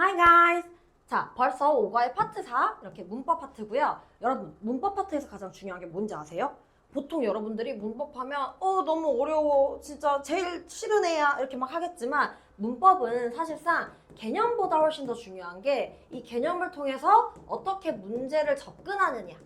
Hi guys! 자, 벌써 5과의 파트 4 이렇게 문법 파트고요. 여러분, 문법 파트에서 가장 중요한 게 뭔지 아세요? 보통 여러분들이 문법 하면 너무 어려워, 진짜 제일 싫은 애야 이렇게 막 하겠지만 문법은 사실상 개념보다 훨씬 더 중요한 게 이 개념을 통해서 어떻게 문제를 접근하느냐.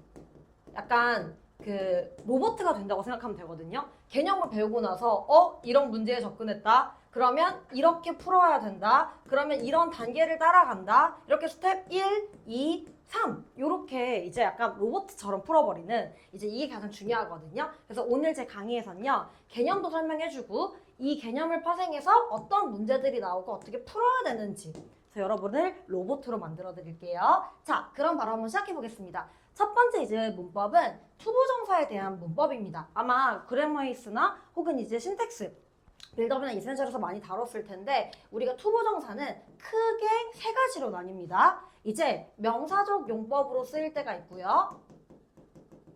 약간 그 로보트가 된다고 생각하면 되거든요. 개념을 배우고 나서 이런 문제에 접근했다. 그러면 이렇게 풀어야 된다. 그러면 이런 단계를 따라간다. 이렇게 스텝 1, 2, 3 이렇게 이제 약간 로보트처럼 풀어버리는 이제 이게 가장 중요하거든요. 그래서 오늘 제 강의에서는요. 개념도 설명해주고 이 개념을 파생해서 어떤 문제들이 나오고 어떻게 풀어야 되는지 그래서 여러분을 로봇으로 만들어 드릴게요. 자, 그럼 바로 한번 시작해 보겠습니다. 첫 번째 이제 문법은 투부정사에 대한 문법입니다. 아마 그래머이스나 혹은 이제 신텍스 빌드업이나 이센셜에서 많이 다뤘을 텐데 우리가 투부정사는 크게 세 가지로 나뉩니다. 이제 명사적 용법으로 쓰일 때가 있고요.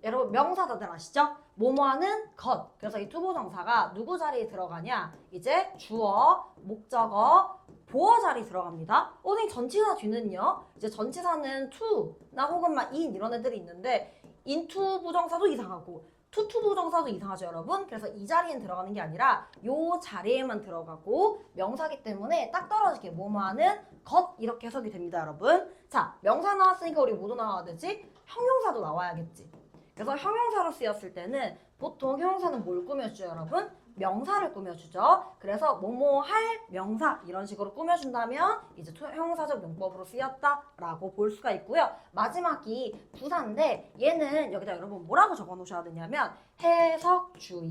여러분 명사 다들 아시죠? 뭐뭐하는 것. 그래서 이 투부정사가 누구 자리에 들어가냐? 이제 주어, 목적어, 보어 자리에 들어갑니다. 선생님 전치사 뒤는요? 이제 전치사는 to나 혹은 막 in 이런 애들이 있는데 into 부정사도 이상하고 to 부정사도 이상하죠 여러분. 그래서 이 자리엔 들어가는 게 아니라 요 자리에만 들어가고 명사기 때문에 딱 떨어지게 뭐뭐하는 것 이렇게 해석이 됩니다 여러분. 자, 명사 나왔으니까 우리 뭐도 나와야 되지? 형용사도 나와야겠지. 그래서 형용사로 쓰였을 때는 보통 형용사는 뭘 꾸며주죠 여러분? 명사를 꾸며주죠. 그래서 뭐뭐 할 명사 이런 식으로 꾸며준다면 이제 형용사적 용법으로 쓰였다라고 볼 수가 있고요. 마지막이 부사인데 얘는 여기다 여러분 뭐라고 적어 놓으셔야 되냐면 해석주의.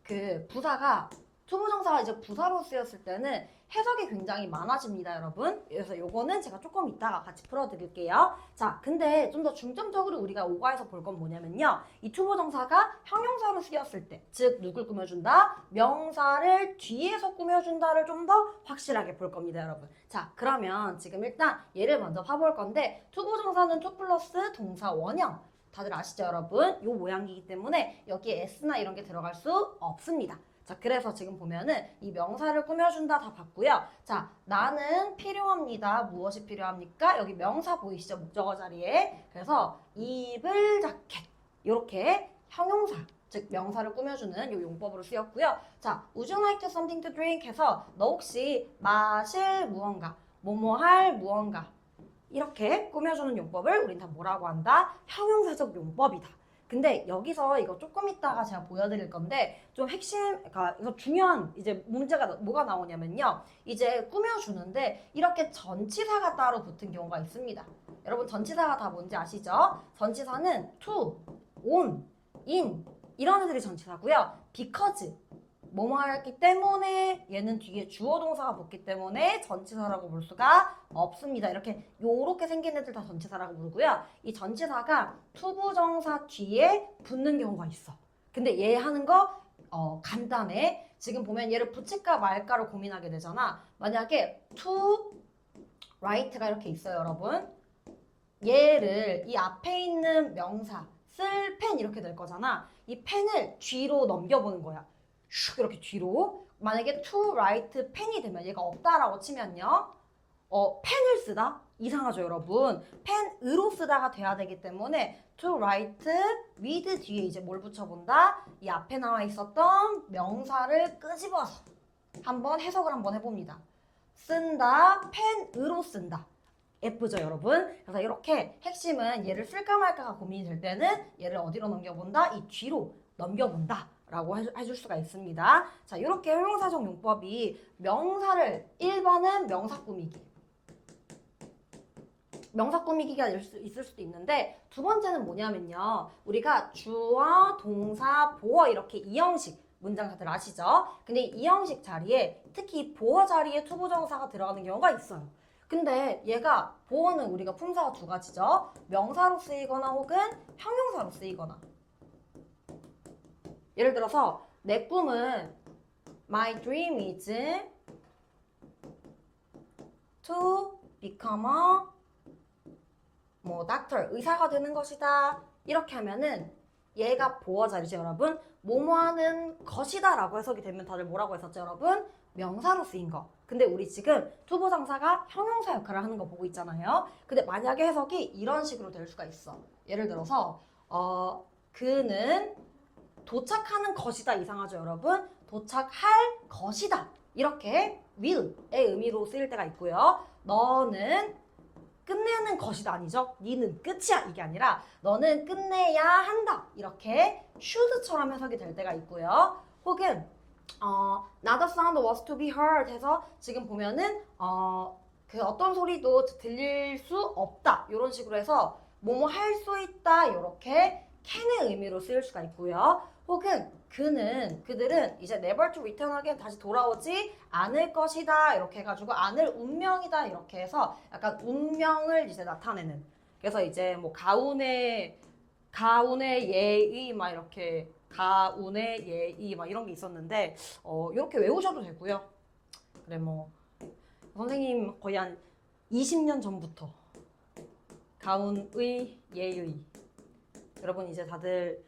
그 부사가 투부정사가 이제 부사로 쓰였을 때는 해석이 굉장히 많아집니다, 여러분. 그래서 요거는 제가 조금 이따가 같이 풀어드릴게요. 자, 근데 좀 더 중점적으로 우리가 5과에서 볼 건 뭐냐면요. 이 투부정사가 형용사로 쓰였을 때, 즉 누굴 꾸며준다? 명사를 뒤에서 꾸며준다를 좀 더 확실하게 볼 겁니다, 여러분. 자, 그러면 지금 일단 얘를 먼저 봐볼 건데 투부정사는 투 플러스 동사 원형. 다들 아시죠, 여러분? 요 모양이기 때문에 여기에 s나 이런 게 들어갈 수 없습니다. 자, 그래서 지금 보면은 이 명사를 꾸며준다 다 봤고요. 자, 나는 필요합니다. 무엇이 필요합니까? 여기 명사 보이시죠? 목적어 자리에. 그래서 이불 자켓. 이렇게 형용사, 즉 명사를 꾸며주는 요 용법으로 쓰였고요. 자, would you like something to drink? 해서 너 혹시 마실 무언가, 뭐뭐 할 무언가 이렇게 꾸며주는 용법을 우린 다 뭐라고 한다? 형용사적 용법이다. 근데 여기서 이거 조금 이따가 제가 보여드릴 건데 좀 핵심, 그러니까 이거 중요한 이제 문제가 뭐가 나오냐면요. 이제 꾸며주는데 이렇게 전치사가 따로 붙은 경우가 있습니다. 여러분 전치사가 다 뭔지 아시죠? 전치사는 to, on, in 이런 애들이 전치사고요. because 뭐뭐 하기 때문에 얘는 뒤에 주어 동사가 붙기 때문에 전치사라고 볼 수가 없습니다. 이렇게 요렇게 생긴 애들 다 전치사라고 부르고요. 이 전치사가 투부정사 뒤에 붙는 경우가 있어. 근데 얘 하는 거 간단해. 지금 보면 얘를 붙일까 말까를 고민하게 되잖아. 만약에 to write가 이렇게 있어요, 여러분. 얘를 이 앞에 있는 명사 쓸 펜 이렇게 될 거잖아. 이 펜을 뒤로 넘겨보는 거야. 슉 이렇게 뒤로. 만약에 to write 펜이 되면 얘가 없다라고 치면요. 펜을 쓰다? 이상하죠 여러분. 펜으로 쓰다가 돼야 되기 때문에 to write with 뒤에 이제 뭘 붙여본다? 이 앞에 나와 있었던 명사를 끄집어서 한번 해석을 한번 해봅니다. 쓴다, 펜으로 쓴다. 예쁘죠 여러분? 그래서 이렇게 핵심은 얘를 쓸까 말까가 고민이 될 때는 얘를 어디로 넘겨본다? 이 뒤로 넘겨본다 라고 해줄 수가 있습니다. 자, 이렇게 형용사적 용법이 명사를 1번은 명사 꾸미기, 명사 꾸미기가 있을 수도 있는데 두 번째는 뭐냐면요. 우리가 주어, 동사, 보어 이렇게 이형식 문장 다들 아시죠? 근데 이 형식 자리에 특히 보어 자리에 투부정사가 들어가는 경우가 있어요. 근데 얘가 보어는 우리가 품사가 두 가지죠. 명사로 쓰이거나 혹은 형용사로 쓰이거나. 예를 들어서 내 꿈은 My dream is to become a doctor, 의사가 되는 것이다. 이렇게 하면은 얘가 보어 자리죠, 여러분. 뭐뭐 하는 것이다 라고 해석이 되면 다들 뭐라고 했었죠, 여러분? 명사로 쓰인 거. 근데 우리 지금 투부정사가 형용사 역할을 하는 거 보고 있잖아요. 근데 만약에 해석이 이런 식으로 될 수가 있어. 예를 들어서 그는 도착하는 것이다 이상하죠 여러분? 도착할 것이다 이렇게 will의 의미로 쓰일 때가 있고요. 너는 끝내는 것이다 아니죠? 니는 끝이야 이게 아니라 너는 끝내야 한다 이렇게 should처럼 해석이 될 때가 있고요. 혹은 not a sound was to be heard 해서 지금 보면은 그 어떤 소리도 들릴 수 없다 이런 식으로 해서 뭐뭐 할 수 있다 이렇게 can의 의미로 쓰일 수가 있고요. 혹은 그들은 이제 never to return again 다시 돌아오지 않을 것이다 이렇게 해가지고 않을 운명이다 이렇게 해서 약간 운명을 이제 나타내는 그래서 이제 뭐 가운의 예의 막 이렇게 가운의 예의 막 이런 게 있었는데 이렇게 외우셔도 되고요. 그래 뭐 선생님 거의 한 20년 전부터 가운의 예의 여러분 이제 다들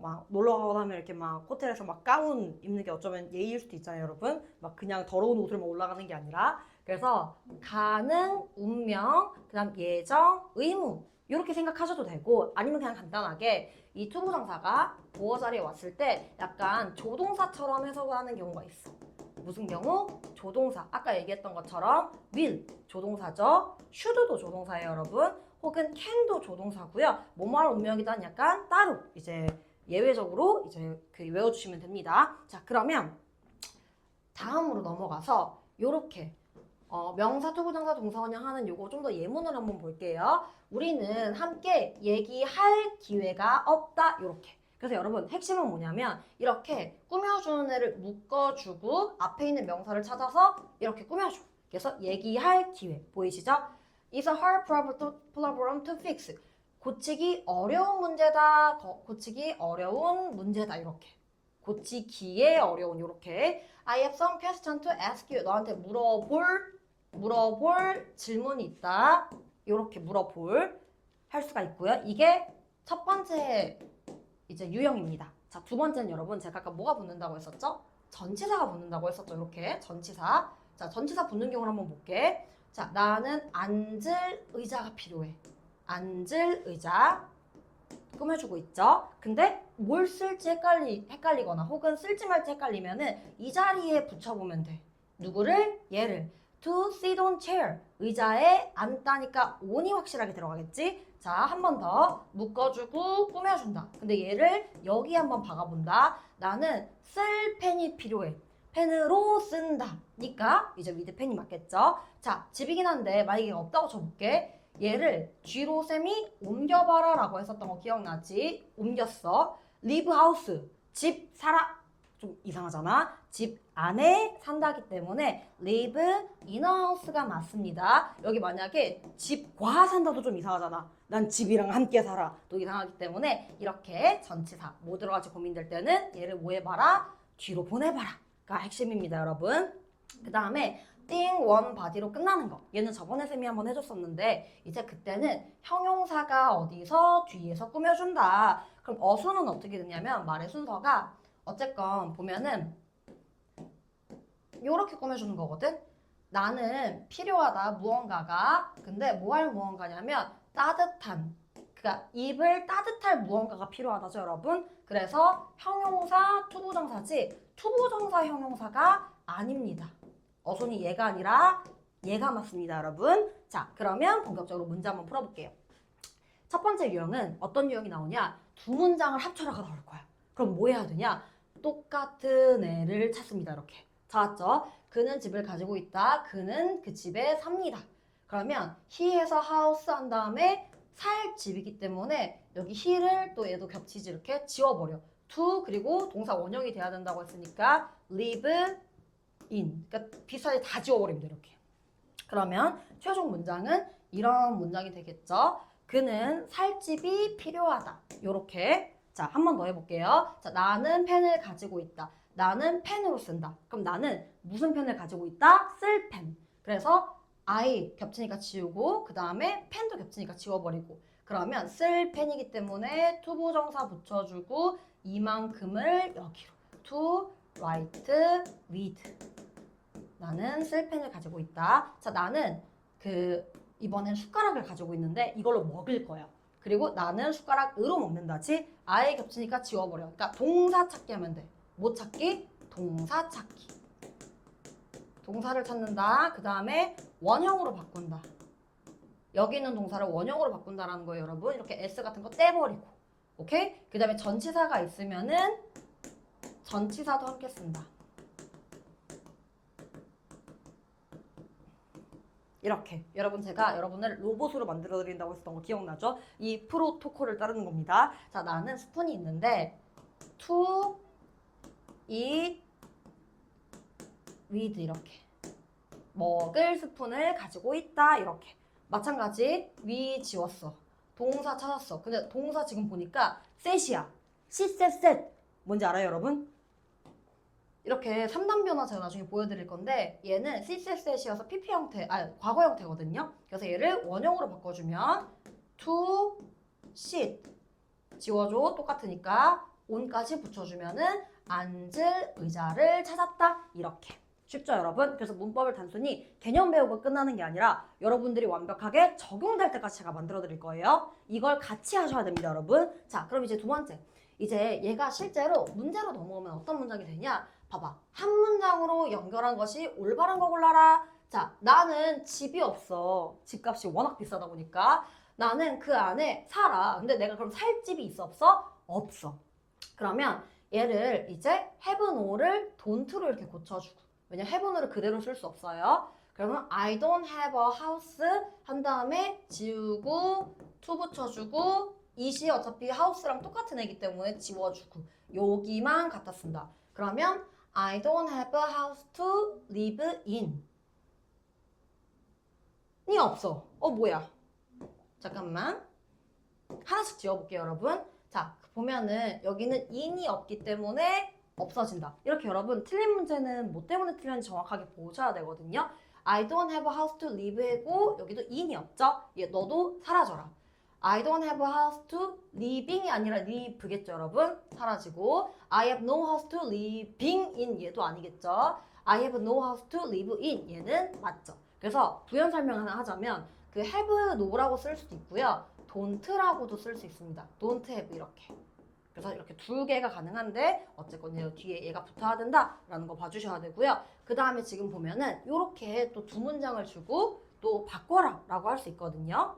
막 놀러 가거나 하면 이렇게 막 호텔에서 막 가운 입는 게 어쩌면 예의일 수도 있잖아요, 여러분. 막 그냥 더러운 옷을만 올라가는 게 아니라. 그래서 가능, 운명, 그다음 예정, 의무 이렇게 생각하셔도 되고 아니면 그냥 간단하게 이 투부정사가 보어 자리에 왔을 때 약간 조동사처럼 해석을 하는 경우가 있어. 무슨 경우? 조동사. 아까 얘기했던 것처럼 will 조동사죠. should도 조동사예요, 여러분. 혹은 can도 조동사고요. 뭐뭐할 운명이란 약간 따로 이제 예외적으로 이제 외워주시면 됩니다. 자 그러면 다음으로 넘어가서 요렇게 명사, 투부정사, 동사원형 하는 요거 좀 더 예문을 한번 볼게요. 우리는 함께 얘기할 기회가 없다 요렇게. 그래서 여러분 핵심은 뭐냐면 이렇게 꾸며주는 애를 묶어주고 앞에 있는 명사를 찾아서 이렇게 꾸며줘. 그래서 얘기할 기회 보이시죠? is a hard problem to fix. 고치기 어려운 문제다. 고치기 어려운 문제다. 이렇게. 고치기에 어려운 이렇게. I have some question to ask you. 너한테 물어볼 질문이 있다. 이렇게 물어볼 할 수가 있고요. 이게 첫 번째 이제 유형입니다. 자, 두 번째는 여러분 제가 아까 뭐가 붙는다고 했었죠? 전치사가 붙는다고 했었죠. 이렇게 전치사. 자, 전치사 붙는 경우를 한번 볼게. 자, 나는 앉을 의자가 필요해. 앉을 의자 꾸며주고 있죠. 근데 뭘 쓸지 헷갈리거나 혹은 쓸지 말지 헷갈리면은 이 자리에 붙여보면 돼. 누구를? 얘를. To sit on chair. 의자에 앉다니까 on이 확실하게 들어가겠지? 자, 한 번 더 묶어주고 꾸며준다. 근데 얘를 여기 한번 박아본다. 나는 쓸 펜이 필요해. 펜으로 쓴다. 니까 이제 위드 펜이 맞겠죠? 자, 집이긴 한데 만약에 없다고 쳐볼게. 얘를 뒤로 쌤이 옮겨봐라 라고 했었던 거 기억나지? 옮겼어. live house. 집 살아. 좀 이상하잖아. 집 안에 산다기 때문에 live in a house가 맞습니다. 여기 만약에 집과 산다도 좀 이상하잖아. 난 집이랑 함께 살아. 또 이상하기 때문에 이렇게 전치사 뭐 들어갈지 고민될 때는 얘를 뭐 해봐라? 뒤로 보내봐라. 가 핵심입니다, 여러분. 그 다음에 thing, one, body로 끝나는 거. 얘는 저번에 쌤이 한번 해줬었는데 이제 그때는 형용사가 어디서 뒤에서 꾸며준다. 그럼 어순은 어떻게 되냐면 말의 순서가 어쨌건 보면은 요렇게 꾸며주는 거거든. 나는 필요하다 무언가가. 근데 뭐 할 무언가냐면 따뜻한 그러니까 입을 따뜻할 무언가가 필요하다죠, 여러분. 그래서 형용사 투부정사지 투부정사 형용사가 아닙니다. 어순이 얘가 아니라 얘가 맞습니다, 여러분. 자, 그러면 본격적으로 문제 한번 풀어볼게요. 첫 번째 유형은 어떤 유형이 나오냐? 두 문장을 합쳐라가 나올 거야. 그럼 뭐 해야 되냐? 똑같은 애를 찾습니다, 이렇게. 찾았죠? 그는 집을 가지고 있다. 그는 그 집에 삽니다. 그러면 he에서 house 한 다음에 살 집이기 때문에 여기 he를 또 얘도 겹치지 이렇게 지워버려. to 그리고 동사 원형이 돼야 된다고 했으니까 live in. 그러니까 비슷하게 다 지워버리면 돼 이렇게. 그러면 최종 문장은 이런 문장이 되겠죠. 그는 살 집이 필요하다. 요렇게. 자, 한 번 더 해볼게요. 자, 나는 펜을 가지고 있다. 나는 펜으로 쓴다. 그럼 나는 무슨 펜을 가지고 있다? 쓸 펜. 그래서 I 겹치니까 지우고 그 다음에 펜도 겹치니까 지워버리고 그러면 쓸 펜이기 때문에 투부정사 붙여주고 이만큼을 여기로 to write with 나는 쓸펜을 가지고 있다. 자, 나는 이번엔 숟가락을 가지고 있는데 이걸로 먹을 거야. 그리고 나는 숟가락으로 먹는다지. 아예 겹치니까 지워버려. 그러니까 동사 찾기 하면 돼. 뭐 찾기? 동사 찾기. 동사를 찾는다. 그 다음에 원형으로 바꾼다. 여기 있는 동사를 원형으로 바꾼다라는 거예요, 여러분. 이렇게 S 같은 거 떼버리고. 오케이? 그 다음에 전치사가 있으면은 전치사도 함께 쓴다. 이렇게. 여러분, 제가 여러분을 로봇으로 만들어 드린다고 했었던 거 기억나죠? 이 프로토콜을 따르는 겁니다. 자, 나는 스푼이 있는데 to eat with 이렇게. 먹을 스푼을 가지고 있다. 이렇게. 마찬가지 we 지웠어. 동사 찾았어. 근데 동사 지금 보니까 set이야. she said set. 뭔지 알아요, 여러분? 이렇게 3단 변화 제가 나중에 보여드릴 건데 얘는 she said set이어서 PP 형태, 과거 형태거든요. 그래서 얘를 원형으로 바꿔주면 to sit. 지워줘. 똑같으니까 on까지 붙여주면은 앉을 의자를 찾았다. 이렇게. 쉽죠, 여러분? 그래서 문법을 단순히 개념 배우고 끝나는 게 아니라 여러분들이 완벽하게 적용될 때까지 제가 만들어 드릴 거예요. 이걸 같이 하셔야 됩니다, 여러분. 자, 그럼 이제 두 번째. 이제 얘가 실제로 문제로 넘어오면 어떤 문장이 되냐? 봐봐. 한 문장으로 연결한 것이 올바른 거 골라라. 자, 나는 집이 없어. 집값이 워낙 비싸다 보니까. 나는 그 안에 살아. 근데 내가 그럼 살 집이 있어, 없어? 없어. 그러면 얘를 이제 have no를 don't로 이렇게 고쳐주고. 왜냐면 have no를 그대로 쓸 수 없어요. 그러면 I don't have a house 한 다음에 지우고 to 붙여주고 it이 어차피 house랑 똑같은 애기 때문에 지워주고 여기만 갖다 쓴다. 그러면 I don't have a house to live in 이 없어. 뭐야? 잠깐만. 하나씩 지워볼게요, 여러분. 자, 보면은 여기는 in이 없기 때문에 없어진다. 이렇게 여러분 틀린 문제는 뭐 때문에 틀렸는지 정확하게 보셔야 되거든요. I don't have a house to live고 여기도 in이 없죠? 너도 사라져라. I don't have a house to living이 아니라 live겠죠, 여러분? 사라지고 I have no house to living in 얘도 아니겠죠? I have no house to live in 얘는 맞죠? 그래서 부연 설명 하나 하자면 그 have no라고 쓸 수도 있고요. don't라고도 쓸 수 있습니다. don't have 이렇게. 그래서 이렇게 두 개가 가능한데 어쨌건 뒤에 얘가 붙어야 된다라는 거 봐주셔야 되고요. 그 다음에 지금 보면은 이렇게 또 두 문장을 주고 또 바꿔라 라고 할 수 있거든요.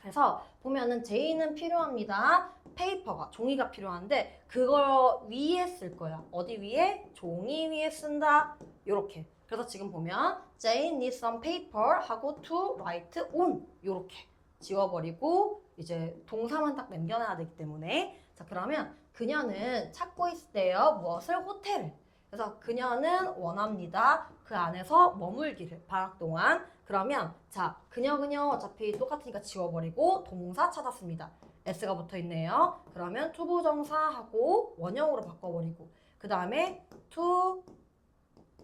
그래서 보면은 제이는 필요합니다. 페이퍼가 종이가 필요한데 그걸 위에 쓸 거야. 어디 위에? 종이 위에 쓴다. 요렇게. 그래서 지금 보면 Jane needs some paper 하고 to write on 요렇게 지워버리고 이제 동사만 딱 남겨놔야 되기 때문에 자 그러면 그녀는 찾고 있대요. 무엇을? 호텔을. 그래서 그녀는 원합니다. 그 안에서 머물기를 방학 동안. 그러면 자 그녀 어차피 똑같으니까 지워버리고 동사 찾았습니다. S가 붙어있네요. 그러면 to 부정사하고 원형으로 바꿔버리고 그 다음에 to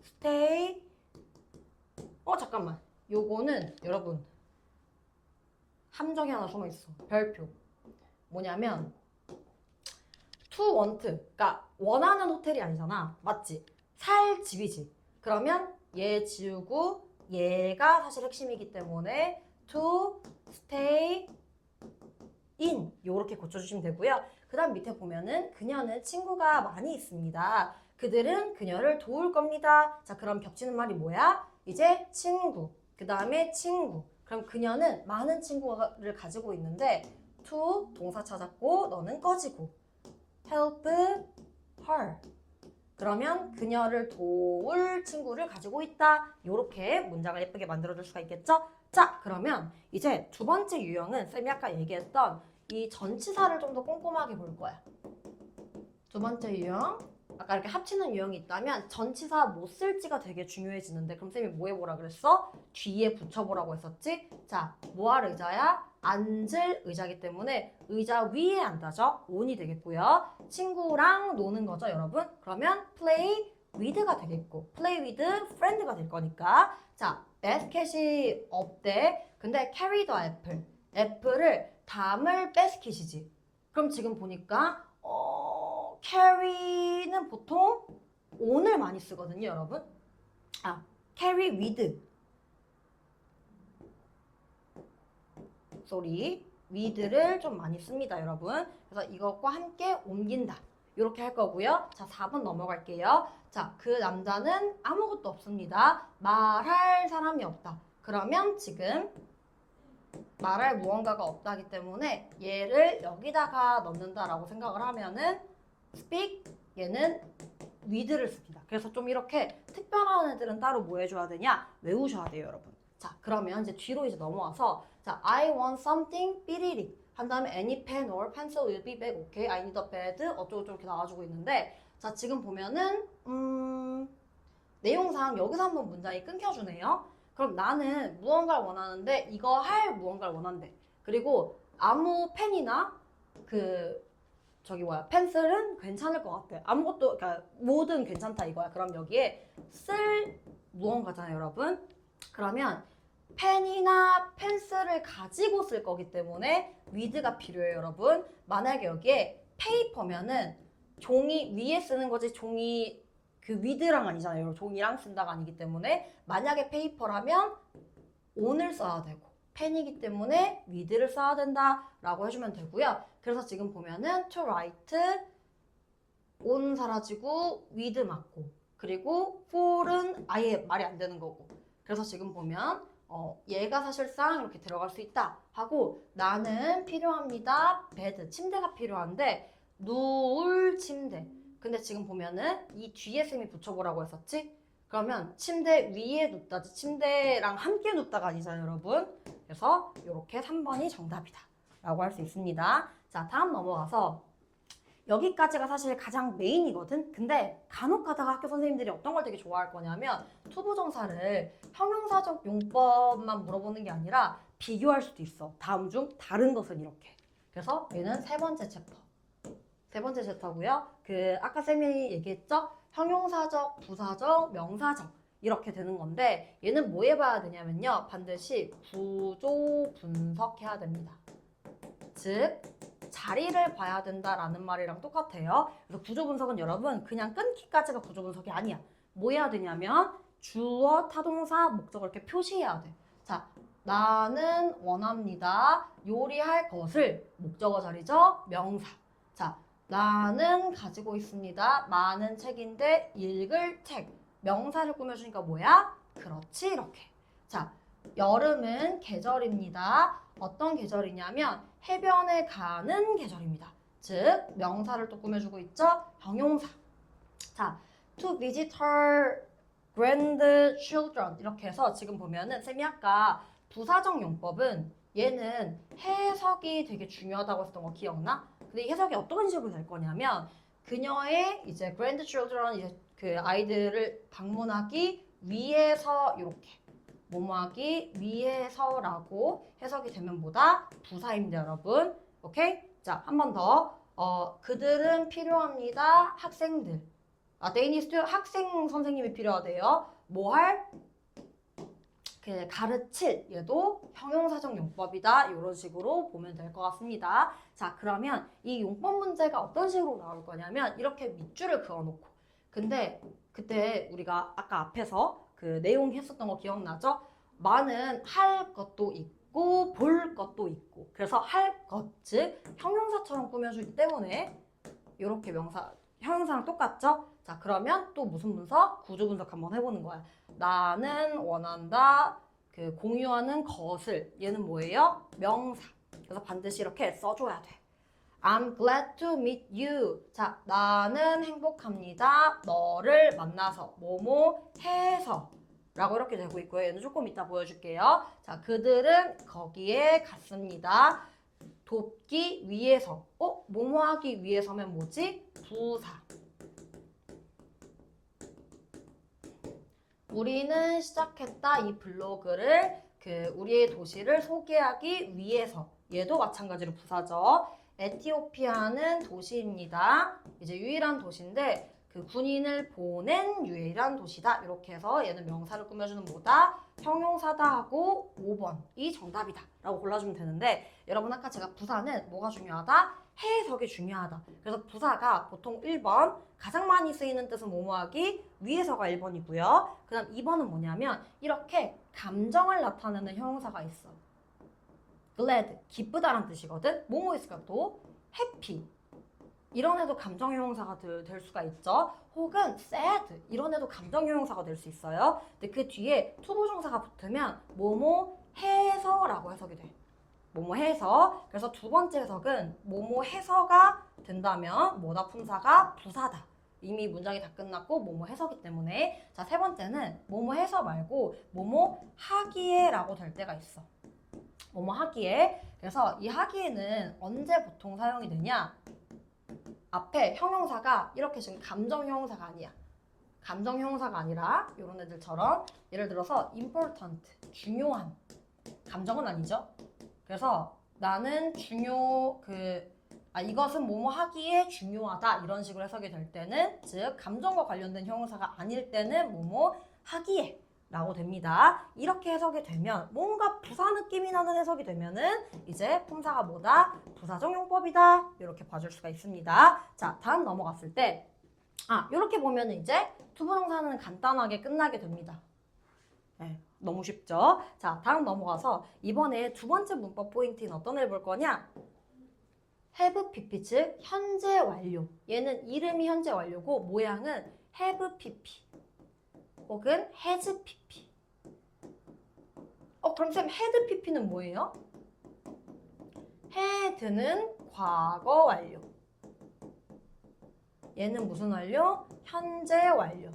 stay 잠깐만 요거는 여러분 함정이 하나 숨어있어. 별표 뭐냐면 to want 그러니까 원하는 호텔이 아니잖아. 맞지? 살 집이지. 그러면 얘 지우고 얘가 사실 핵심이기 때문에 to stay in 요렇게 고쳐주시면 되고요. 그 다음 밑에 보면은 그녀는 친구가 많이 있습니다. 그들은 그녀를 도울 겁니다. 자 그럼 겹치는 말이 뭐야? 이제 친구 그 다음에 친구 그럼 그녀는 많은 친구를 가지고 있는데 to 동사 찾았고 너는 꺼지고 help her 그러면 그녀를 도울 친구를 가지고 있다. 이렇게 문장을 예쁘게 만들어줄 수가 있겠죠? 자 그러면 이제 두 번째 유형은 쌤이 아까 얘기했던 이 전치사를 좀 더 꼼꼼하게 볼 거야. 두 번째 유형 아까 이렇게 합치는 유형이 있다면 전치사 뭐 쓸지가 되게 중요해지는데 그럼 쌤이 뭐 해보라 그랬어? 뒤에 붙여보라고 했었지? 자, 뭐 할 의자야? 앉을 의자이기 때문에 의자 위에 앉아죠? on이 되겠고요. 친구랑 노는 거죠, 여러분? 그러면 play with가 되겠고 play with friend가 될 거니까 자, basket이 없대. 근데 carry the apple. 애플을 담을 basket이지. 그럼 지금 보니까 carry는 보통 on을 많이 쓰거든요, 여러분. carry with를 좀 많이 씁니다, 여러분. 그래서 이것과 함께 옮긴다. 이렇게 할 거고요. 자, 4번 넘어갈게요. 자, 그 남자는 아무것도 없습니다. 말할 사람이 없다. 그러면 지금 말할 무언가가 없다기 때문에 얘를 여기다가 넣는다라고 생각을 하면은 speak, 얘는 with를 씁니다. 그래서 좀 이렇게 특별한 애들은 따로 뭐 해줘야 되냐? 외우셔야 돼요, 여러분. 자, 그러면 이제 뒤로 이제 넘어와서 자, I want something 삐리리 한 다음에 any pen or pencil will be back, okay? I need a bed 어쩌고저쩌고 이렇게 나와주고 있는데 자, 지금 보면은 내용상 여기서 한번 문장이 끊겨주네요. 그럼 나는 무언가를 원하는데 이거 할 무언가를 원한대. 그리고 아무 펜이나 펜슬은 괜찮을 것 같아. 아무것도, 그러니까 뭐든 괜찮다 이거야. 그럼 여기에 쓸 무언가잖아요, 여러분. 그러면 펜이나 펜슬을 가지고 쓸 거기 때문에 with가 필요해요, 여러분. 만약에 여기에 페이퍼면은 종이 위에 쓰는 거지 종이 with랑 아니잖아요. 여러분. 종이랑 쓴다가 아니기 때문에 만약에 페이퍼라면 on을 써야 되고 펜이기 때문에 with를 써야 된다라고 해주면 되고요. 그래서 지금 보면은 to write on 사라지고 with 맞고 그리고 for은 아예 말이 안 되는 거고 그래서 지금 보면 얘가 사실상 이렇게 들어갈 수 있다 하고 나는 필요합니다. bed 침대가 필요한데 누울 침대 근데 지금 보면은 이 뒤에 쌤이 붙여보라고 했었지? 그러면 침대 위에 눕다지 침대랑 함께 눕다가 아니잖아요, 여러분. 그래서 이렇게 3번이 정답이다 라고 할 수 있습니다. 자, 다음 넘어가서 여기까지가 사실 가장 메인이거든? 근데 간혹 가다가 학교 선생님들이 어떤 걸 되게 좋아할 거냐면 투부정사를 형용사적 용법만 물어보는 게 아니라 비교할 수도 있어. 다음 중 다른 것은 이렇게. 그래서 얘는 세 번째 챕터고요. 아까 쌤이 얘기했죠? 형용사적, 부사적, 명사적 이렇게 되는 건데 얘는 뭐 해봐야 되냐면요. 반드시 구조 분석해야 됩니다. 즉 자리를 봐야 된다라는 말이랑 똑같아요. 그래서 구조 분석은 여러분 그냥 끊기까지가 구조 분석이 아니야. 뭐 해야 되냐면 주어, 타동사, 목적을 이렇게 표시해야 돼. 자, 나는 원합니다. 요리할 것을 목적어 자리죠. 명사. 자, 나는 가지고 있습니다. 많은 책인데 읽을 책. 명사를 꾸며주니까 뭐야? 그렇지, 이렇게. 자, 여름은 계절입니다. 어떤 계절이냐면 해변에 가는 계절입니다. 즉, 명사를 또 꾸며주고 있죠? 형용사. 자, to visit her grandchildren 이렇게 해서 지금 보면은 쌤이 아까 부사적 용법은 얘는 해석이 되게 중요하다고 했던 거 기억나? 근데 이 해석이 어떤 식으로 될 거냐면 그녀의 이제 grandchildren 이제 아이들을 방문하기 위해서 이렇게 뭐뭐하기 위해서라고 해석이 되면 뭐다? 부사입니다, 여러분. 오케이? 자, 한 번 더. 그들은 필요합니다. 학생들. they need to 학생 선생님이 필요하대요. 뭐 할? 가르칠 얘도 형용사적 용법이다. 이런 식으로 보면 될 것 같습니다. 자, 그러면 이 용법 문제가 어떤 식으로 나올 거냐면 이렇게 밑줄을 그어놓고 근데 그때 우리가 아까 앞에서 내용 했었던 거 기억나죠? 많은 할 것도 있고 볼 것도 있고 그래서 할 것, 즉 형용사처럼 꾸며주기 때문에 이렇게 형용사랑 똑같죠? 자, 그러면 또 무슨 분석? 구조 분석 한번 해보는 거야. 나는 원한다. 공유하는 것을 얘는 뭐예요? 명사. 그래서 반드시 이렇게 써줘야 돼. I'm glad to meet you. 자, 나는 행복합니다. 너를 만나서 뭐뭐 해서 라고 이렇게 되고 있고요. 얘는 조금 이따 보여줄게요. 자, 그들은 거기에 갔습니다. 돕기 위해서. 뭐뭐 하기 위해서면 뭐지? 부사. 우리는 시작했다 이 블로그를 우리의 도시를 소개하기 위해서 얘도 마찬가지로 부사죠. 에티오피아는 도시입니다. 이제 유일한 도시인데 그 군인을 보낸 유일한 도시다. 이렇게 해서 얘는 명사를 꾸며주는 뭐다? 형용사다 하고 5번이 정답이다 라고 골라주면 되는데 여러분 아까 제가 부사는 뭐가 중요하다? 해석이 중요하다. 그래서 부사가 보통 1번 가장 많이 쓰이는 뜻은 뭐뭐하기 위에서가 1번이고요. 그 다음 2번은 뭐냐면 이렇게 감정을 나타내는 형용사가 있어. glad, 기쁘다란 뜻이거든. 뭐뭐 있을까 또? happy. 이런 애도 감정 형용사가 될 수가 있죠. 혹은 sad 이런 애도 감정 형용사가 될 수 있어요. 근데 그 뒤에 투부정사가 붙으면 뭐뭐 해서라고 해석이 돼. 뭐뭐 해서. 그래서 두 번째 해석은 뭐뭐 해서가 된다면 뭐다 품사가 부사다. 이미 문장이 다 끝났고 뭐뭐 해서기 때문에. 자, 세 번째는 뭐뭐 해서 말고 뭐뭐 하기에라고 될 때가 있어. 뭐뭐 하기에. 그래서 이 하기에는 언제 보통 사용이 되냐? 앞에 형용사가 이렇게 지금 감정 형용사가 아니야. 감정 형용사가 아니라 이런 애들처럼 예를 들어서 important, 중요한. 감정은 아니죠. 그래서 나는 이것은 뭐뭐 하기에 중요하다 이런 식으로 해석이 될 때는 즉 감정과 관련된 형용사가 아닐 때는 뭐뭐 하기에 라고 됩니다. 이렇게 해석이 되면 뭔가 부사 느낌이 나는 해석이 되면은 이제 품사가 뭐다? 부사적 용법이다. 이렇게 봐줄 수가 있습니다. 자, 다음 넘어갔을 때 이렇게 보면은 이제 투부정사는 간단하게 끝나게 됩니다. 네, 너무 쉽죠? 자, 다음 넘어가서 이번에 두 번째 문법 포인트는 어떤 애를 볼 거냐? have pp 즉 현재 완료. 얘는 이름이 현재 완료고 모양은 have pp 혹은 has pp. 그럼 쌤 had pp는 뭐예요? had는 과거 완료. 얘는 무슨 완료? 현재 완료.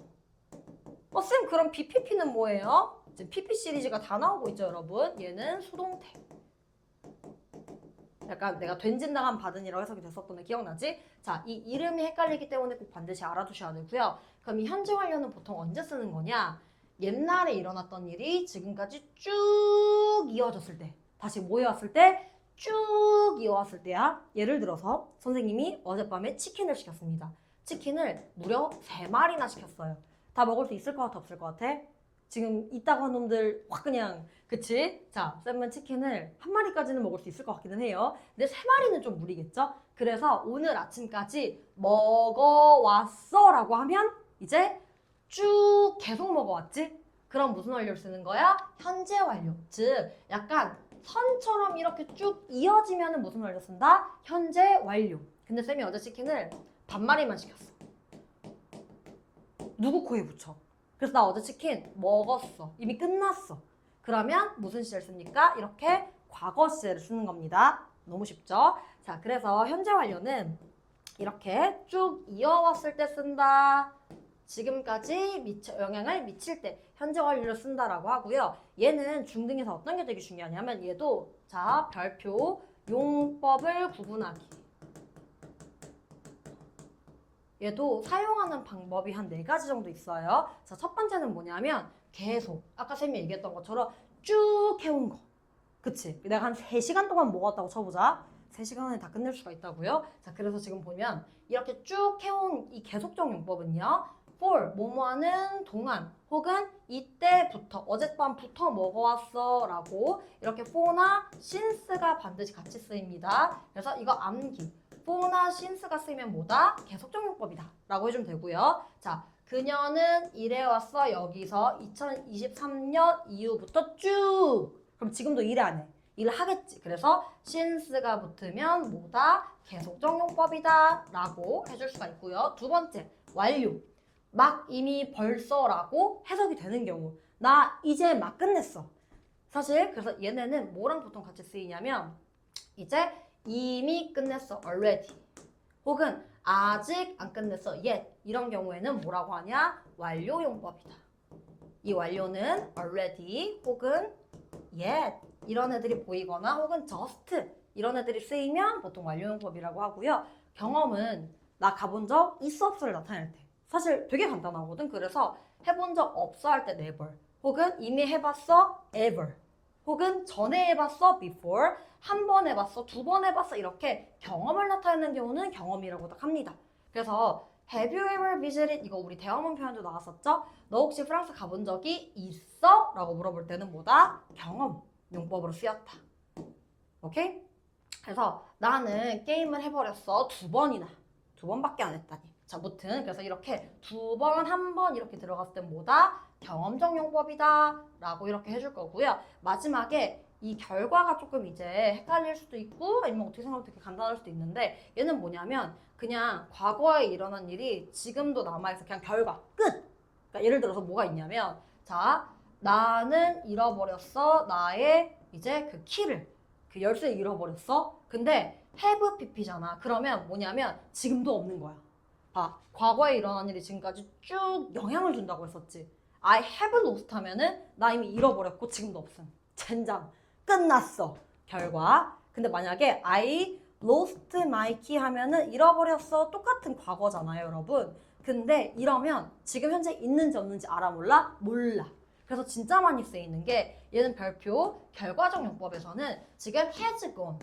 쌤 그럼 bpp는 뭐예요? 지금 pp 시리즈가 다 나오고 있죠 여러분. 얘는 수동태. 약간 내가 된진당한 받은이라고 해석이 됐었던 애 기억나지? 자, 이 이름이 헷갈리기 때문에 꼭 반드시 알아두셔야 되고요. 그럼 이 현재 완료는 보통 언제 쓰는 거냐? 옛날에 일어났던 일이 지금까지 쭉 이어졌을 때. 다시 모여왔을 때 쭉 이어왔을 때야. 예를 들어서 선생님이 어젯밤에 치킨을 시켰습니다. 치킨을 무려 3마리나 시켰어요. 다 먹을 수 있을 것 같아 없을 것 같아? 지금 이따가 한 놈들 확 그냥 그치? 자, 쌤은 치킨을 1마리까지는 먹을 수 있을 것 같기는 해요. 근데 3마리는 좀 무리겠죠? 그래서 오늘 아침까지 먹어왔어 라고 하면 이제 쭉 계속 먹어왔지? 그럼 무슨 완료를 쓰는 거야? 현재 완료. 즉 약간 선처럼 이렇게 쭉 이어지면 무슨 완료 쓴다? 현재 완료. 근데 쌤이 어제 치킨을 반마리만 시켰어. 누구 코에 붙여? 그래서 나 어제 치킨 먹었어. 이미 끝났어. 그러면 무슨 시제를 씁니까? 이렇게 과거 시제를 쓰는 겁니다. 너무 쉽죠? 자, 그래서 현재 완료는 이렇게 쭉 이어왔을 때 쓴다. 지금까지 영향을 미칠 때 현재 완료를 쓴다라고 하고요. 얘는 중등에서 어떤 게 되게 중요하냐면 얘도 자 별표 용법을 구분하기. 얘도 사용하는 방법이 한 4가지 정도 있어요. 자, 첫 번째는 뭐냐면 계속 아까 쌤이 얘기했던 것처럼 쭉 해온 거. 그치? 내가 한 3시간 동안 먹었다고 쳐보자. 3시간 안에 다 끝낼 수가 있다고요. 자, 그래서 지금 보면 이렇게 쭉 해온 이 계속적 용법은요. for, 뭐뭐하는 동안 혹은 이때부터, 어젯밤부터 먹어왔어 라고 이렇게 for나 since가 반드시 같이 쓰입니다. 그래서 이거 암기. for나 since가 쓰이면 뭐다? 계속적 용법이다 라고 해주면 되고요. 자, 그녀는 일해왔어. 여기서 2023년 이후부터 쭉. 그럼 지금도 일해 안 해? 일을 하겠지. 그래서 since가 붙으면 뭐다? 계속적 용법이다 라고 해줄 수가 있고요. 두 번째, 완료. 막 이미 벌써라고 해석이 되는 경우. 나 이제 막 끝냈어. 사실 그래서 얘네는 뭐랑 보통 같이 쓰이냐면 이제 이미 끝냈어. already. 혹은 아직 안 끝냈어. yet. 이런 경우에는 뭐라고 하냐? 완료용법이다. 이 완료는 already 혹은 yet 이런 애들이 보이거나 혹은 just 이런 애들이 쓰이면 보통 완료용법이라고 하고요. 경험은 나 가본 적 있어 없어를 나타낼 때 사실 되게 간단하거든. 그래서 해본 적 없어 할 때 never 혹은 이미 해봤어 ever 혹은 전에 해봤어 before 한 번 해봤어 2번 해봤어 이렇게 경험을 나타내는 경우는 경험이라고 딱 합니다. 그래서 Have you ever visited? 이거 우리 대화문 표현도 나왔었죠? 너 혹시 프랑스 가본 적이 있어? 라고 물어볼 때는 뭐다? 경험 용법으로 쓰였다. 오케이? 그래서 나는 게임을 해버렸어. 2번이나. 2번밖에 안 했다니. 자, 무튼 그래서 이렇게 2번, 1번 이렇게 들어갔을 때 뭐다? 경험적 용법이다 라고 이렇게 해줄 거고요. 마지막에 이 결과가 조금 이제 헷갈릴 수도 있고 아니면 어떻게 생각하면 되게 간단할 수도 있는데 얘는 뭐냐면 그냥 과거에 일어난 일이 지금도 남아있어. 그냥 결과 끝. 그러니까 예를 들어서 뭐가 있냐면 자, 나는 잃어버렸어. 나의 이제 그 키를 그 열쇠를 잃어버렸어. 근데 have pp잖아. 그러면 뭐냐면 지금도 없는 거야. 봐, 과거에 일어난 일이 지금까지 쭉 영향을 준다고 했었지. I have lost 하면은 나 이미 잃어버렸고 지금도 없음. 젠장. 끝났어. 결과. 근데 만약에 I lost my key 하면은 잃어버렸어. 똑같은 과거잖아요, 여러분. 근데 이러면 지금 현재 있는지 없는지 알아 몰라? 몰라. 그래서 진짜 많이 쓰이는 게 얘는 별표 결과적 용법에서는 지금 has gone,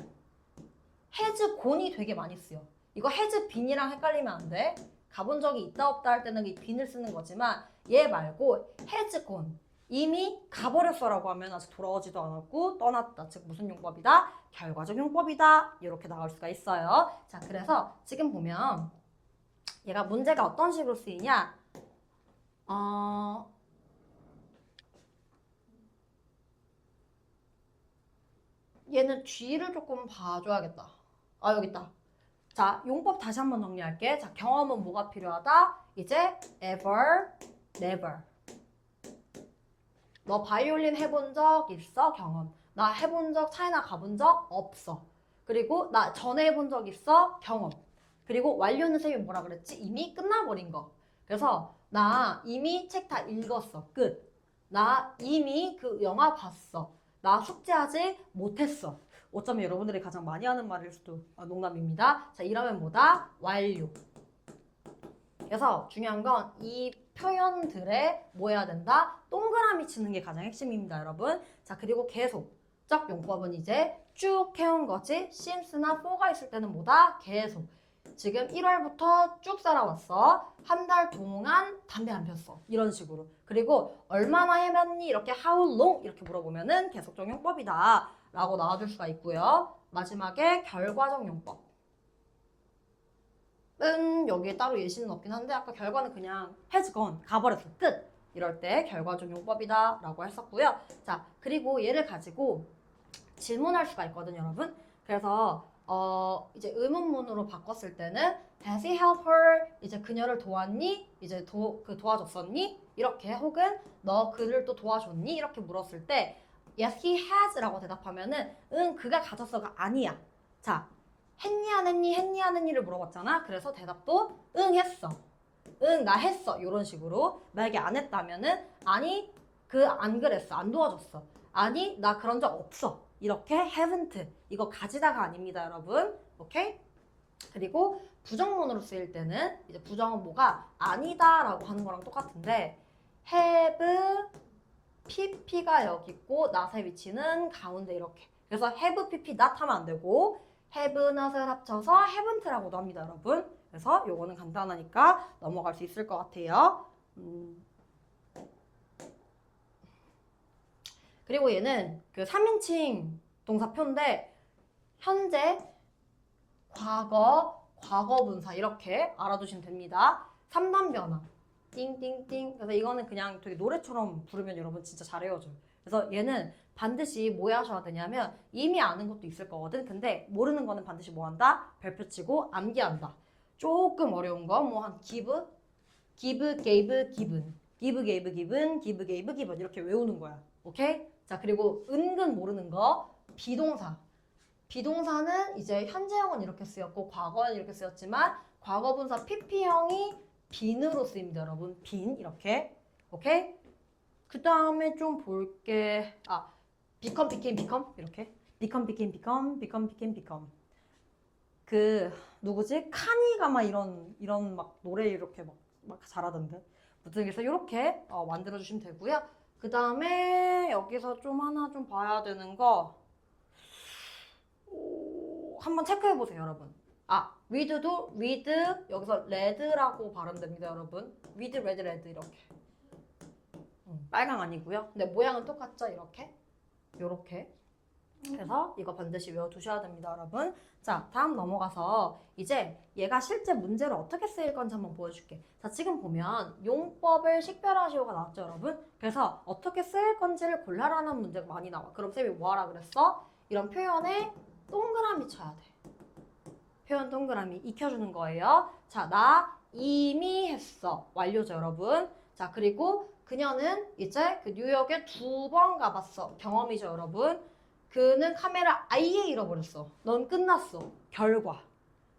has gone이 되게 많이 쓰여. 이거 has been이랑 헷갈리면 안 돼. 가본 적이 있다 없다 할 때는 이 been을 쓰는 거지만 얘 말고 has gone, 이미 가버렸어라고 하면 아직 돌아오지도 않았고 떠났다. 즉 무슨 용법이다? 결과적 용법이다. 이렇게 나올 수가 있어요. 자, 그래서 지금 보면 얘가 문제가 어떤 식으로 쓰이냐? 얘는 뒤를 조금 봐줘야겠다. 아, 여기 있다. 자, 용법 다시 한번 정리할게. 자, 경험은 뭐가 필요하다? 이제 ever, never. 너 바이올린 해본 적 있어? 경험. 나 해본 적, 차이나 가본 적 없어. 그리고 나 전에 해본 적 있어? 경험. 그리고 완료는 쌤이 뭐라 그랬지? 이미 끝나버린 거. 그래서 나 이미 책 다 읽었어. 끝. 나 이미 그 영화 봤어. 나 숙제하지 못했어. 어쩌면 여러분들이 가장 많이 하는 말일 수도 농담입니다. 자, 이러면 뭐다? 완료. 그래서 중요한 건 이 표현들에 뭐 해야 된다? 동그라미 치는 게 가장 핵심입니다, 여러분. 자, 그리고 계속적 용법은 이제 쭉 해온 거지. since나 for가 있을 때는 뭐다? 계속. 지금 1월부터 쭉 살아왔어. 한 달 동안 담배 안 폈어. 이런 식으로. 그리고 얼마나 해봤니? 이렇게 how long? 이렇게 물어보면은 계속적 용법이다 라고 나와줄 수가 있고요. 마지막에 결과적 용법. 은 여기에 따로 예시는 없긴 한데 아까 결과는 그냥 has gone, 가버렸어. 끝! 이럴 때 결과적 용법이다 라고 했었고요. 자, 그리고 얘를 가지고 질문할 수가 있거든요, 여러분. 그래서 이제 의문문으로 바꿨을 때는 Has he helped her? 이제 그녀를 도왔니? 이제 도와줬었니? 이렇게 혹은 너 그를 또 도와줬니? 이렇게 물었을 때 Yes, he has 라고 대답하면은 응, 그가 가졌어가 아니야. 자, 했니 안 했니? 했니 안 했니를 물어봤잖아. 그래서 대답도 응, 했어. 응, 나 했어. 이런 식으로. 만약에 안 했다면은 아니, 안 그랬어. 안 도와줬어. 아니, 나 그런 적 없어. 이렇게 haven't. 이거 가지다가 아닙니다, 여러분. 오케이? 그리고 부정문으로 쓰일 때는 이제 부정은 뭐가 아니다 라고 하는 거랑 똑같은데 have pp가 여기 있고 not의 위치는 가운데 이렇게. 그래서 have pp not 하면 안 되고 have not을 합쳐서 haven't라고도 합니다, 여러분. 그래서 요거는 간단하니까 넘어갈 수 있을 것 같아요. 그리고 얘는 그 3인칭 동사표인데 현재, 과거, 과거분사 이렇게 알아두시면 됩니다. 3단 변화. 띵띵띵. 그래서 이거는 그냥 되게 노래처럼 부르면 여러분 진짜 잘 외워져요. 그래서 얘는 반드시 뭐 하셔야 되냐면 이미 아는 것도 있을 거거든. 근데 모르는 거는 반드시 뭐 한다? 별표 치고 암기한다. 조금 어려운 거 뭐 한 give, gave, given, give, gave, given, give, gave, given 이렇게 외우는 거야. 오케이? 자, 그리고 은근 모르는 거 비동사. 비동사는 이제 현재형은 이렇게 쓰였고 과거는 이렇게 쓰였지만 과거분사 pp형이 빈으로 쓰입니다, 여러분. 빈 이렇게. 오케이? 그 다음에 좀 볼게. become, became, become 이렇게. become, became, become, become, became, become. 그 누구지? 카니가 막 이런 막 노래 이렇게 막 잘하던데. 무튼 그래서 이렇게 만들어 주시면 되고요. 그 다음에 여기서 좀 하나 좀 봐야 되는 거 한번 체크해 보세요, 여러분. with도 with 여기서 red라고 발음됩니다, 여러분. with, red, red 이렇게. 빨강 아니고요. 근데 모양은 똑같죠, 이렇게. 요렇게. 그래서 이거 반드시 외워두셔야 됩니다, 여러분. 자, 다음 넘어가서 이제 얘가 실제 문제로 어떻게 쓰일 건지 한번 보여줄게. 자, 지금 보면 용법을 식별하시오가 나왔죠, 여러분? 그래서 어떻게 쓰일 건지를 골라라는 문제가 많이 나와. 그럼 쌤이 뭐 하라 그랬어? 이런 표현에 동그라미 쳐야 돼. 표현 동그라미 익혀주는 거예요. 자, 나 이미 했어. 완료죠, 여러분. 자, 그리고 그녀는 이제 그 뉴욕에 2번 가봤어. 경험이죠, 여러분. 그는 카메라 아예 잃어버렸어. 넌 끝났어. 결과.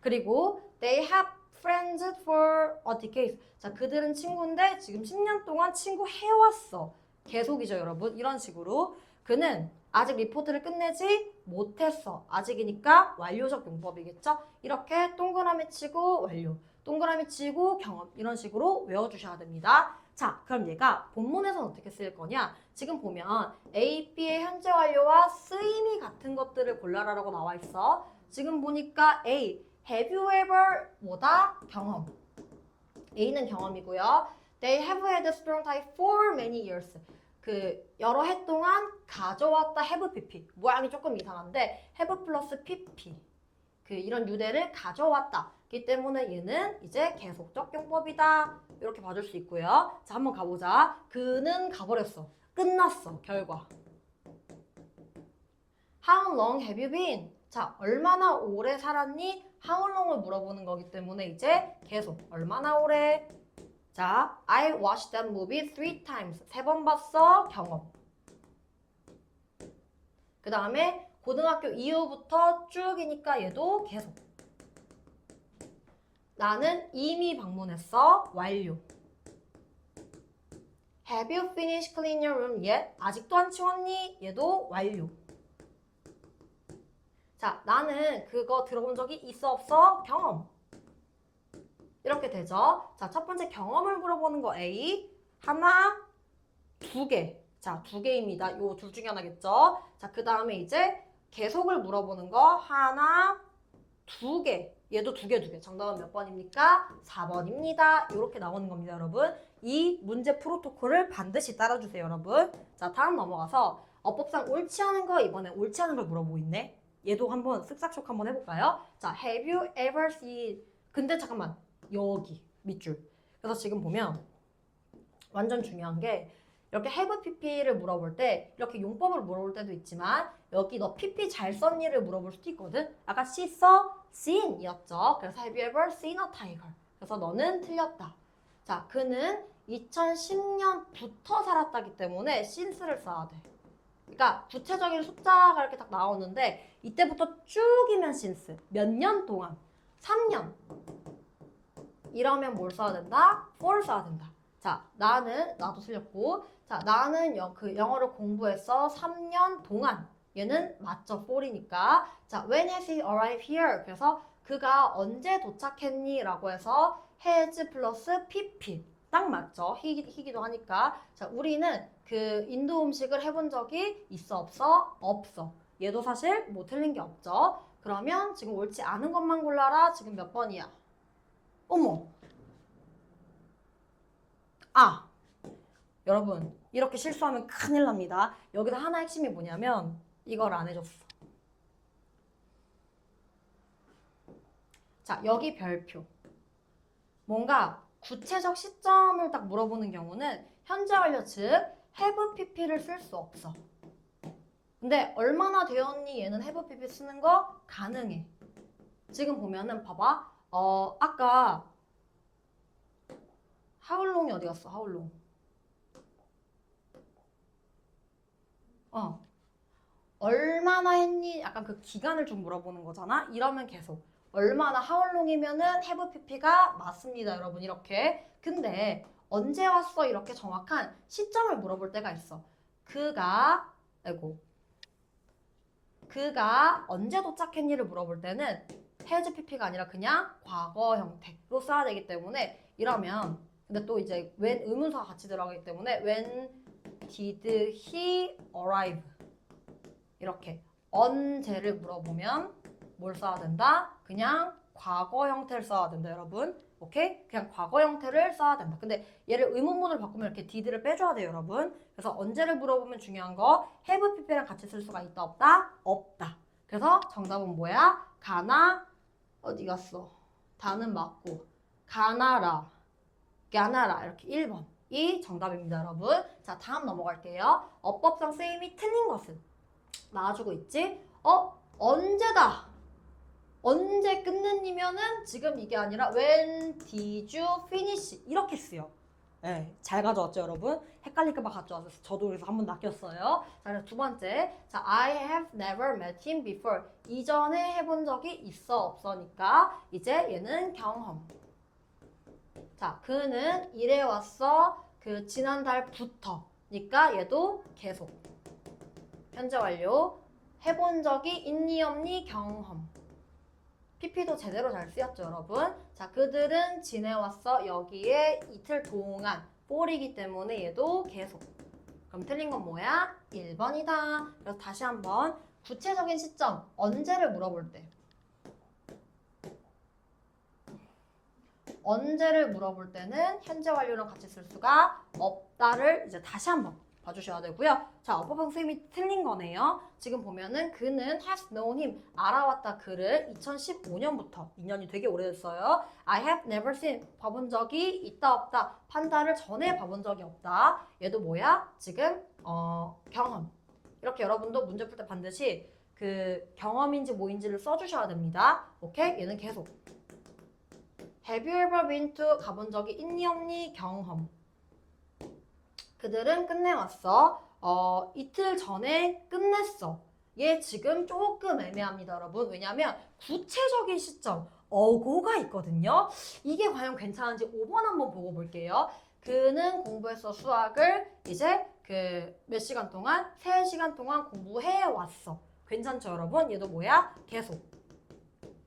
그리고 they have friends for a decade. 자, 그들은 친구인데 지금 10년 동안 친구 해왔어. 계속이죠, 여러분. 이런 식으로. 그는 아직 리포트를 끝내지 못했어. 아직이니까 완료적 용법이겠죠? 이렇게 동그라미 치고 완료. 동그라미 치고 경험. 이런 식으로 외워주셔야 됩니다. 자, 그럼 얘가 본문에서는 어떻게 쓰일 거냐? 지금 보면 A, B의 현재 완료와 쓰임이 같은 것들을 골라라라고 나와 있어. 지금 보니까 A, have you ever 뭐다? 경험. A는 경험이고요. They have had a strong tie for many years. 그 여러 해 동안 가져왔다 have pp. 모양이 조금 이상한데 have 플러스 pp. 그 이런 유대를 가져왔다. 그렇기 때문에 얘는 이제 계속적 용법이다. 이렇게 봐줄 수 있고요. 자, 한번 가보자. 그는 가버렸어. 끝났어. 결과. How long have you been? 자, 얼마나 오래 살았니? How long을 물어보는 거기 때문에 이제 계속 얼마나 오래? 자, I watched that movie 3 times. 3번 봤어. 경험. 그 다음에 고등학교 이후부터 쭉이니까 얘도 계속. 나는 이미 방문했어. 완료. Have you finished cleaning your room yet? 아직도 안 치웠니? 얘도 완료. 자, 나는 그거 들어본 적이 있어 없어? 경험. 이렇게 되죠. 자, 첫 번째 경험을 물어보는 거 A. 하나, 2개. 자, 2개입니다. 요 둘 중에 하나겠죠. 자, 그 다음에 이제 계속을 물어보는 거 하나, 2개. 얘도 2개. 정답은 몇 번입니까? 4번입니다. 이렇게 나오는 겁니다, 여러분. 이 문제 프로토콜을 반드시 따라주세요, 여러분. 자, 다음 넘어가서 어법상 옳지 않은 거 이번에 옳지 않은 걸 물어보고 있네. 얘도 한번 쓱싹쇼 한번 해볼까요? 자, have you ever seen? 근데 잠깐만. 여기 밑줄. 그래서 지금 보면 완전 중요한 게 이렇게 have pp를 물어볼 때 이렇게 용법을 물어볼 때도 있지만 여기 너 pp 잘 썼니를 물어볼 수도 있거든. 아까 she saw, seen 이었죠. 그래서 have you ever seen a tiger? 그래서 너는 틀렸다. 자, 그는 2010년부터 살았다기 때문에 since를 써야 돼. 그러니까 구체적인 숫자가 이렇게 딱 나오는데 이때부터 쭉이면 since. 몇 년 동안? 3년. 이러면 뭘 써야 된다? for 써야 된다. 자, 나도 틀렸고. 자, 나는 영어를 공부했어. 3년 동안. 얘는 맞죠? for이니까. 자, when has he arrived here? 그래서 그가 언제 도착했니? 라고 해서 has 플러스 pp. 딱 맞죠? 희기도 하니까. 자, 우리는 그 인도 음식을 해본 적이 있어? 없어? 없어. 얘도 사실 뭐 틀린 게 없죠? 그러면 지금 옳지 않은 것만 골라라. 지금 몇 번이야? 어머. 여러분 이렇게 실수하면 큰일 납니다. 여기서 하나 핵심이 뭐냐면 이걸 안 해줬어. 자, 여기 별표. 뭔가 구체적 시점을 딱 물어보는 경우는 현재 완료 즉 have pp를 쓸 수 없어. 근데 얼마나 되었니? 얘는 have pp 쓰는 거 가능해. 지금 보면은 봐봐. 아까 how long이 어디 갔어? how long. 얼마나 했니? 약간 그 기간을 좀 물어보는 거잖아. 이러면 계속 얼마나 how long이면은 have pp가 맞습니다, 여러분. 이렇게. 근데 언제 왔어? 이렇게 정확한 시점을 물어볼 때가 있어. 그가 언제 도착했니를 물어볼 때는 has pp가 아니라 그냥 과거 형태로 써야 되기 때문에 이러면 근데 또 이제 when 의문사가 같이 들어가기 때문에 when did he arrive? 이렇게 언제를 물어보면 뭘 써야 된다? 그냥 과거 형태를 써야 된다, 여러분. 오케이? 그냥 과거 형태를 써야 된다. 근데 얘를 의문문으로 바꾸면 이렇게 did를 빼줘야 돼요, 여러분. 그래서 언제를 물어보면 중요한 거 have pp랑 같이 쓸 수가 있다, 없다? 없다. 그래서 정답은 뭐야? 가나 어디 갔어? 다는 맞고 가나라, 가나라 이렇게 1번. 이 정답입니다, 여러분. 자, 다음 넘어갈게요. 어법상 쓰임이 틀린 것은 나와주고 있지? 언제다. 언제 끝냈니면은 지금 이게 아니라 when did you finish 이렇게 쓰여. 네, 잘 가져왔죠, 여러분? 헷갈릴까봐 가져왔어요. 저도 그래서 한번 낚였어요. 자, 그래서 두 번째. 자, I have never met him before. 이전에 해본 적이 있어, 없어니까 이제 얘는 경험. 자, 그는 일해왔어. 그 지난달부터니까 얘도 계속. 현재 완료. 해본 적이 있니 없니 경험. PP도 제대로 잘 쓰였죠, 여러분? 자, 그들은 지내왔어. 여기에 이틀 동안 for이기 때문에 얘도 계속. 그럼 틀린 건 뭐야? 1번이다. 그래서 다시 한번 구체적인 시점, 언제를 물어볼 때. 언제를 물어볼 때는 현재 완료랑 같이 쓸 수가 없다를 이제 다시 한번 봐주셔야 되고요. 자, 어법상 쓰임이 틀린 거네요. 지금 보면은 그는 has known him, 알아왔다 그를 2015년부터 2년이 되게 오래됐어요. I have never seen, 봐본 적이 있다 없다, 판다를 전에 봐본 적이 없다. 얘도 뭐야? 지금 경험. 이렇게 여러분도 문제 풀 때 반드시 그 경험인지 뭐인지를 써주셔야 됩니다. 오케이? 얘는 계속. Have you ever been to, 가본 적이 있니 없니 경험. 그들은 끝내왔어. 이틀 전에 끝냈어. 얘 지금 조금 애매합니다, 여러분. 왜냐면 구체적인 시점, 어고가 있거든요. 이게 과연 괜찮은지 5번 한번 보고 볼게요. 그는 공부했어, 수학을 이제 그 몇 시간 동안? 3시간 동안 공부해 왔어. 괜찮죠, 여러분? 얘도 뭐야? 계속.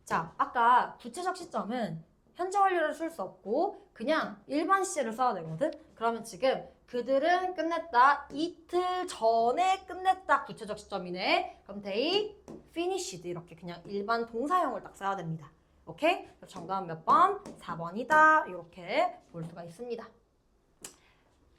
자, 아까 구체적 시점은 현재 완료를 쓸 수 없고 그냥 일반 시제를 써야 되거든? 그러면 지금 그들은 끝냈다. 이틀 전에 끝냈다. 구체적 시점이네. 그럼 they finished 이렇게 그냥 일반 동사형을 딱 써야 됩니다. 오케이? 정답은 몇 번? 4번이다. 이렇게 볼 수가 있습니다.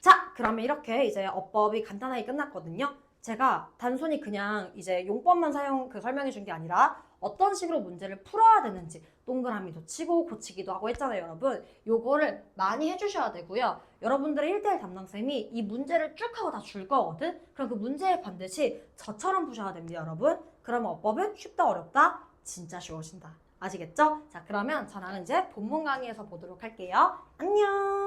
자, 그러면 이렇게 이제 어법이 간단하게 끝났거든요. 제가 단순히 그냥 이제 용법만 설명해 준 게 아니라 어떤 식으로 문제를 풀어야 되는지 동그라미도 치고 고치기도 하고 했잖아요, 여러분. 요거를 많이 해주셔야 되고요. 여러분들의 1대1 담당쌤이 이 문제를 쭉 하고 다 줄 거거든? 그럼 그 문제에 반드시 저처럼 푸셔야 됩니다, 여러분. 그러면 어법은 쉽다, 어렵다? 진짜 쉬워진다. 아시겠죠? 자, 그러면 저랑 이제 본문 강의에서 보도록 할게요. 안녕!